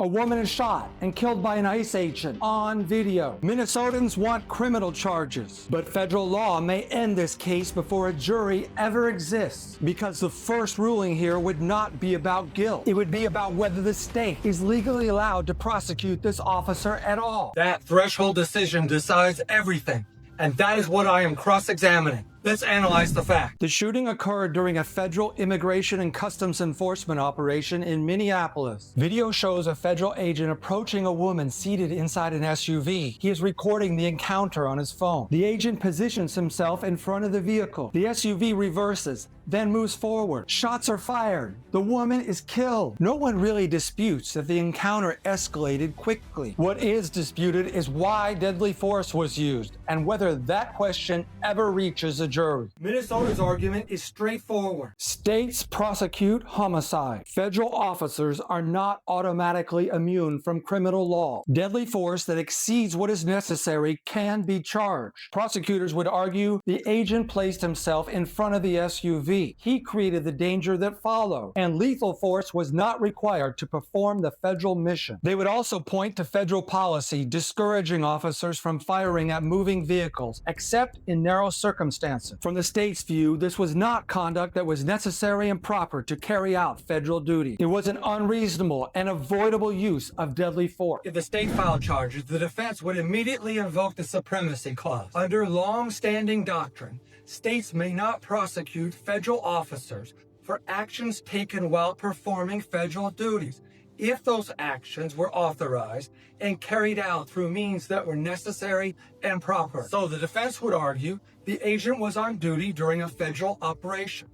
A woman is shot and killed by an ICE agent on video. Minnesotans want criminal charges, but federal law may end this case before a jury ever exists, because the first ruling here would not be about guilt. It would be about whether the state is legally allowed to prosecute this officer at all. That threshold decision decides everything, and that is what I am cross-examining. Let's analyze the fact. The shooting occurred during a federal immigration and customs enforcement operation in Minneapolis. Video shows a federal agent approaching a woman seated inside an SUV. He is recording the encounter on his phone. The agent positions himself in front of the vehicle. The SUV reverses, then moves forward. Shots are fired. The woman is killed. No one really disputes that the encounter escalated quickly. What is disputed is why deadly force was used, and whether that question ever reaches a jury. Minnesota's argument is straightforward. States prosecute homicide. Federal officers are not automatically immune from criminal law. Deadly force that exceeds what is necessary can be charged. Prosecutors would argue the agent placed himself in front of the SUV. He created the danger that followed, and lethal force was not required to perform the federal mission. They would also point to federal policy discouraging officers from firing at moving vehicles, except in narrow circumstances. From the state's view, this was not conduct that was necessary and proper to carry out federal duty. It was an unreasonable and avoidable use of deadly force. If the state filed charges, the defense would immediately invoke the Supremacy Clause. Under long-standing doctrine, states may not prosecute federal officers for actions taken while performing federal duties, if those actions were authorized and carried out through means that were necessary and proper. So the defense would argue the agent was on duty during a federal operation.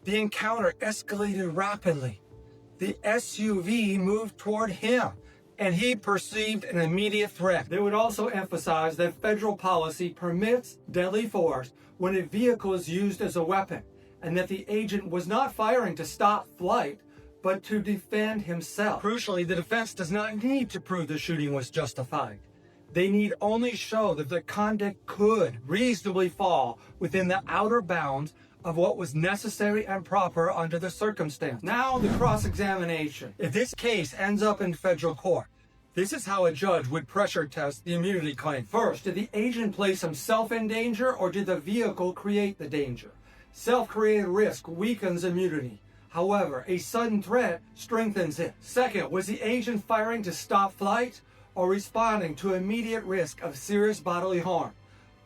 The encounter escalated rapidly. The SUV moved toward him, and he perceived an immediate threat. They would also emphasize that federal policy permits deadly force when a vehicle is used as a weapon, and that the agent was not firing to stop flight, but to defend himself. Crucially, the defense does not need to prove the shooting was justified. They need only show that the conduct could reasonably fall within the outer bounds of what was necessary and proper under the circumstance. Now, the cross-examination. If this case ends up in federal court, this is how a judge would pressure test the immunity claim. First, did the agent place himself in danger, or did the vehicle create the danger? Self-created risk weakens immunity. However, a sudden threat strengthens it. Second, was the agent firing to stop flight or responding to immediate risk of serious bodily harm?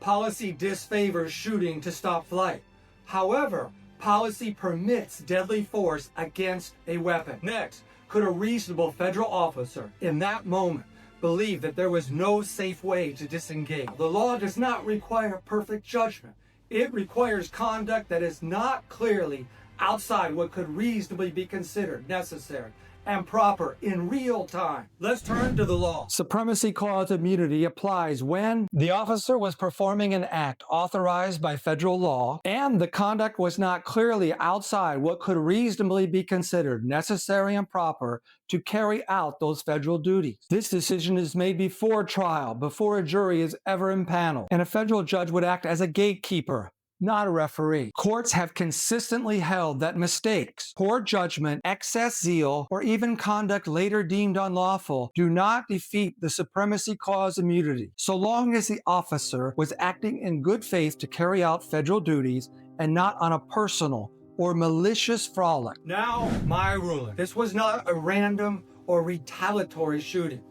Policy disfavors shooting to stop flight. However, policy permits deadly force against a weapon. Next, could a reasonable federal officer in that moment believe that there was no safe way to disengage? The law does not require perfect judgment. It requires conduct that is not clearly outside what could reasonably be considered necessary and proper in real time. Let's turn to the law. Supremacy Clause immunity applies when the officer was performing an act authorized by federal law and the conduct was not clearly outside what could reasonably be considered necessary and proper to carry out those federal duties. This decision is made before trial, before a jury is ever impaneled, and a federal judge would act as a gatekeeper, not a referee. Courts have consistently held that mistakes, poor judgment, excess zeal, or even conduct later deemed unlawful do not defeat the Supremacy Clause immunity, so long as the officer was acting in good faith to carry out federal duties and not on a personal or malicious frolic. Now, my ruling. This was not a random or retaliatory shooting.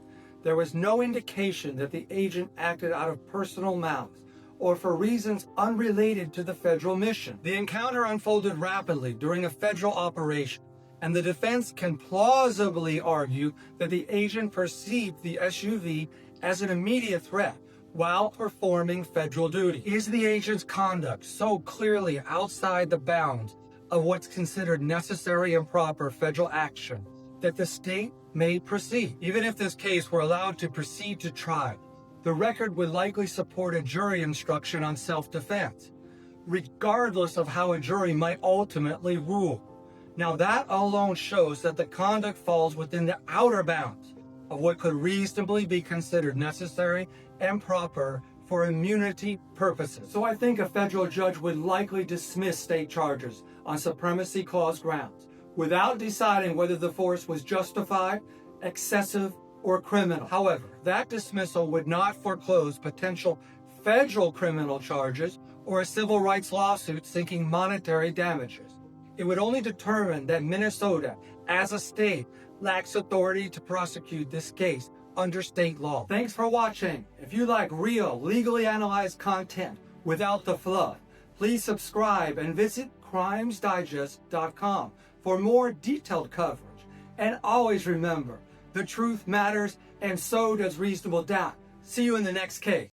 There was no indication that the agent acted out of personal malice or for reasons unrelated to the federal mission. The encounter unfolded rapidly during a federal operation, and the defense can plausibly argue that the agent perceived the SUV as an immediate threat while performing federal duty. Is the agent's conduct so clearly outside the bounds of what's considered necessary and proper federal action that the state may proceed? Even if this case were allowed to proceed to trial, the record would likely support a jury instruction on self-defense, regardless of how a jury might ultimately rule. Now, that alone shows that the conduct falls within the outer bounds of what could reasonably be considered necessary and proper for immunity purposes. So I think a federal judge would likely dismiss state charges on Supremacy Clause grounds without deciding whether the force was justified excessive, or criminal. However, that dismissal would not foreclose potential federal criminal charges or a civil rights lawsuit seeking monetary damages. It would only determine that Minnesota, as a state, lacks authority to prosecute this case under state law. Thanks for watching. If you like real, legally analyzed content without the fluff, please subscribe and visit crimesdigest.com for more detailed coverage. And always remember, the truth matters, and so does reasonable doubt. See you in the next case.